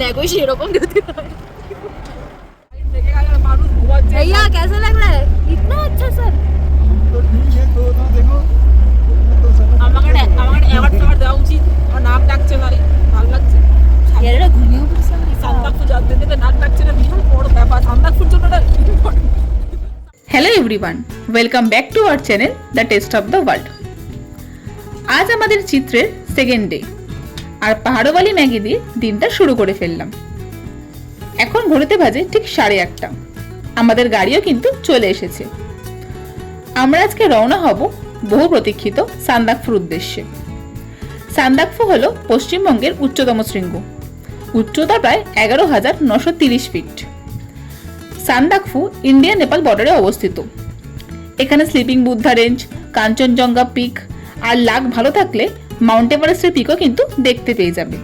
देखो সেরকম যদি হয়। भैया कैसा लग रहा है? इतना अच्छा सर। तो ठीक है तो देखो আমাকে অ্যাওয়ার্ড ফেওয়ার্ড দেওয়া উচিত। আর নাক ডাকছে ভাই, ভালো লাগছে। यार এটা ঘুমিয়েও পড়ছে। সান্দাকফু জানতে দিতে নাক ডাকছে না, বিশাল বড় ব্যাপার। সান্দাকফুর জন্য এটা important. Hello everyone, welcome back to our channel the test of the world. আজ আমাদের চিত্রের সেকেন্ড ডে, আর পাহাড়ওয়ালি ম্যাগি দিয়ে দিনটা শুরু করে ফেললাম। এখন ঘড়িতে বাজে ঠিক 1:30। আমাদের গাড়িও কিন্তু চলে এসেছে। আমরা আজকে রওনা হব বহু প্রতীক্ষিত সান্দাকফুর উদ্দেশ্যে। সান্দাকফু হলো পশ্চিমবঙ্গের উচ্চতম শৃঙ্গ, উচ্চতা প্রায় 11,930 ফিট। সান্দাকফু ইন্ডিয়া নেপাল বর্ডারে অবস্থিত। এখানে sleeping Buddha range, Kanchenjunga peak আর লাক ভালো থাকলে মাউন্ট এভারেস্টের পিকও কিন্তু দেখতে পেয়ে যাবে।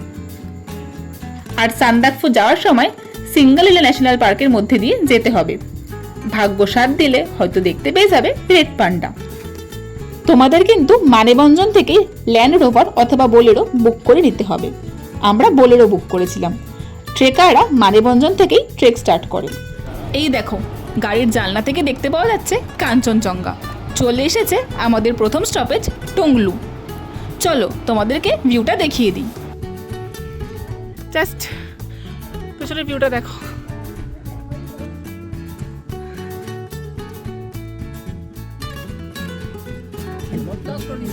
আর সান্দাকফু যাওয়ার সময় সিঙ্গালিলা ন্যাশনাল পার্কের মধ্যে দিয়ে যেতে হবে। ভাগ্য সাথ দিলে হয়তো দেখতে পেয়ে যাবে রেড পান্ডা। তোমাদের কিন্তু মানেভঞ্জন থেকে ল্যান্ড রোভার অথবা বোলেরো বুক করে নিতে হবে। আমরা বোলেরো বুক করেছিলাম। ট্রেকাররা মানেভঞ্জন থেকেই ট্রেক স্টার্ট করে। এই দেখো, গাড়ির জানলা থেকে দেখতে পাওয়া যাচ্ছে কাঞ্চনজঙ্ঘা। চলে এসেছে আমাদের প্রথম স্টপেজ টংলু। চলো তোমাদেরকে ভিউটা দেখিয়ে দিই। জাস্ট পেছনের ভিউটা দেখো।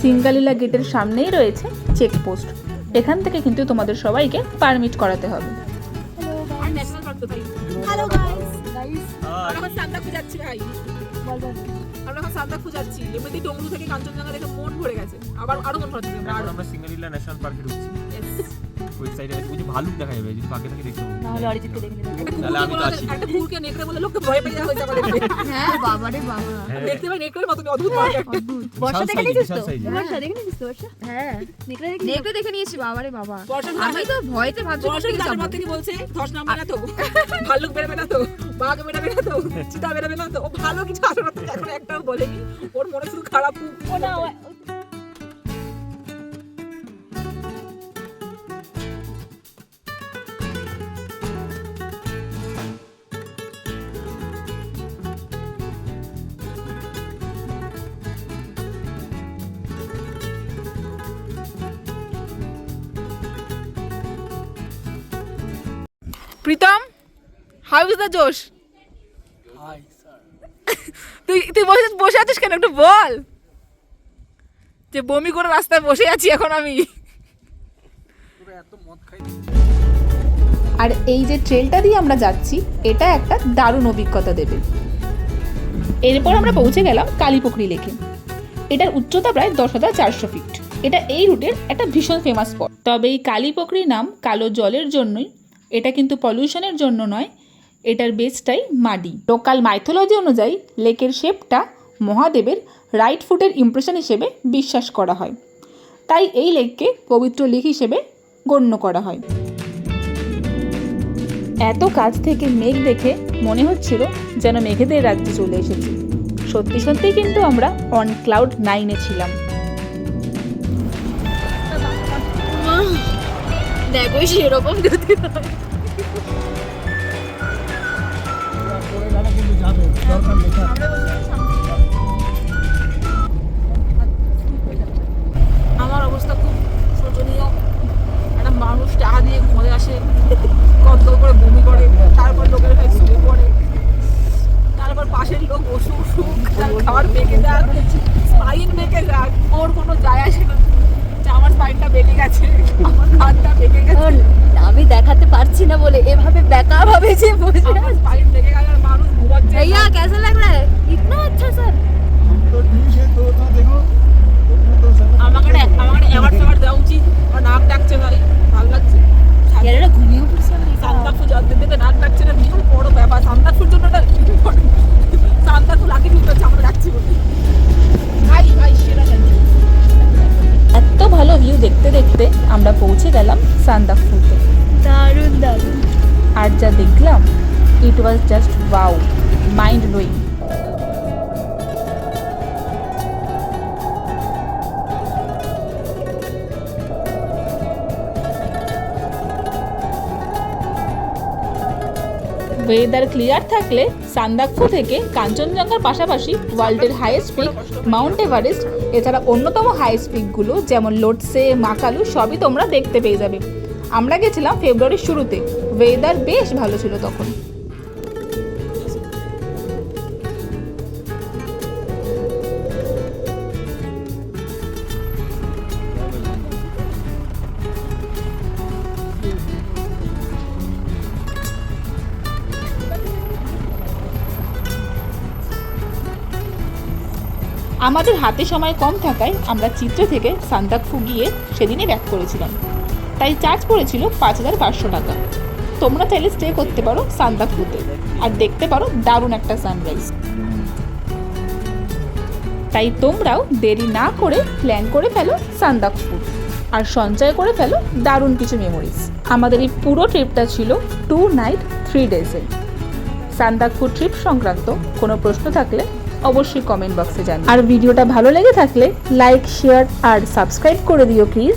সিঙ্গালিলা গেটের সামনেই রয়েছে চেকপোস্ট। এখান থেকে কিন্তু তোমাদের সবাইকে পারমিট করাতে হবে। আর ন্যাশনাল পার্ক তো ভাই। Hello guys. আমরা এখন সান্দাকফু যাচ্ছি ভাই। আমরা এখন সান্দাকফু যাচ্ছি। এমনিতেই টংলু থেকে কাঞ্চনজঙ্ঘা দেখে মন ভরে গেছে। আবার আরো মন ভরে যাবে। এখন আমরা সিঙ্গালিলা ন্যাশনাল পার্কে ঢুকছি। Yes. ওই সাইডে ওই যে ভালুক দেখা যাবে, যদি পাখি থাকে দেখতে পাবো। না হলে অরিজিৎকে দেখে নিতে। তাহলে আমি তো আছি। একটা কুকুরকে নেকড়ে বলে লোককে ভয় পেয়ে যাওয়া হয়েছে আমাদের। হ্যাঁ বাবা রে বাবা। দেখতে ভাই নেকড়ের মতো অদ্ভুত লাগে। বর্ষা দেখে নিয়েছিস তো? বিশাল size। বর্ষা দেখে নিয়েছিস তো বর্ষা? হ্যাঁ। নেকড়ে দেখে নিয়েছি বাবা রে বাবা। বর্ষার আমি তো ভয়তে ভাবছি বর্ষার কোথায় গাছের যাবো। মধ্যে কি বলছে? ধস নামবে না তো? ভাল্লুক বেরোবে না তো? বাঘ বেরোবে না তো? চিতা বেরোবে না তো? ও ভালো কিছু আশা করতে এখন একটাও বলেনি। ওর মনে শুধু খারাপ ও না প্রীতম, হাউ ইজ দ্য জোশ? তুই বসে আছিস কেন? একটু বল। যে বমি করে রাস্তায় বসে আছি এখন আমি। আর এই যে ট্রেলটা দিয়ে আমরা যাচ্ছি, এটা একটা দারুণ অভিজ্ঞতা দেবে। এরপর আমরা পৌঁছে গেলাম কালীপুকুরি লেকে। এটার উচ্চতা প্রায় 10,400 ফিট। এটা এই রুটের একটা ভীষণ ফেমাস স্পট। তবে এই কালীপুকুরির নাম কালো জলের জন্যই, এটা কিন্তু পলিউশনের জন্য নয়। এটার বেসটাই মাটি। লোকাল মাইথোলজি অনুযায়ী লেকের শেপটা মহাদেবের রাইট ফুটের ইমপ্রেশন হিসেবে বিশ্বাস করা হয়। তাই এই লেককে পবিত্র লেক হিসেবে গণ্য করা হয়। এত কাছ থেকে মেঘ দেখে মনে হচ্ছিল যেন মেঘেদের রাজ্যে চলে এসেছি। সত্যি সত্যি কিন্তু আমরা অন ক্লাউড 9-এ ছিলাম। দেখো সেরকম যদি হয়। আমার অবস্থা খুব শোচনীয়। একটা মানুষ টাকা দিয়ে ঘরে আসে, কত করে বমি করে, তারপর লোকের কাছে শুয়ে পড়ে, তারপর পাশের লোক অসুখ তার খাবার বেঁকে যাক, স্পাইন বেঁকে যাক, ওর কোনো যায় আসে না। যে আমার স্পাইনটা বেঁকে গেছে, আমার হাতটা বেঁকে গেছে। আমি দেখাতে পারছি না বলে এভাবে বেকা ভাবে যে বসে আমার স্পাইন বেঁকে গেছে আর মানুষ ঘুমাচ্ছে। भैया कैसा लग रहा है? इतना अच्छा सर। तो ठीक है तो देखो আমাকে অ্যাওয়ার্ড ফেওয়ার্ড দেওয়া উচিত। আর নাক ডাকছে ভাই, ভালো লাগছে। यार এটা ঘুমিয়েও পড়ছে। সান্দাকফু জানতে দিতে নাক ডাকছে না, বিশাল বড় ব্যাপার। সান্দাকফুর জন্য এটা ইম্পর্টেন্ট। সান্দাকফু লাকি ভিউ হচ্ছে আমরা যাচ্ছি বলে। ভাই সেরা জানি। এত ভালো ভিউ দেখতে দেখতে আমরা পৌঁছে গেলাম সান্দাকফুতে। দারুণ দারুণ। আর যা দেখলাম, it was just wow, mind blowing. Weather clear থাকলে সান্দাকফু থেকে কাঞ্চনজঙ্ঘার পাশাপাশি ওয়ার্ল্ডের হাইয়েস্ট পিক মাউন্ট এভারেস্ট এছাড়া অন্যতম হাইয়েস্ট পিকগুলো যেমন লোটসে মাকালু সবই তোমরা দেখতে পেয়ে যাবে। আমরা গেছিলাম ফেব্রুয়ারির শুরুতে, ওয়েদার বেশ ভালো ছিল তখন। আমাদের হাতে সময় কম থাকায় আমরা চিত্রে থেকে সান্দাকফু গিয়ে সেদিনই ব্যাক করেছিলাম, তাই চার্জ পড়েছিল 5500 টাকা। তোমরা চাইলে স্টে করতে পারো সান্দাকফুতে আর দেখতে পারো দারুণ একটা সানরাইজ। তাই তোমরাও দেরি না করে প্ল্যান করে ফেলো সান্দাকফু আর সঞ্চয় করে ফেলো দারুণ কিছু মেমোরিজ। আমাদের এই পুরো ট্রিপটা ছিল 2 নাইট 3 ডেজের। সান্দাকফু ট্রিপ সংক্রান্ত কোনো প্রশ্ন থাকলে অবশ্যই কমেন্ট বক্সে জানাও। আর ভিডিওটা ভালো লেগে থাকলে লাইক, শেয়ার আর সাবস্ক্রাইব করে দিও প্লিজ।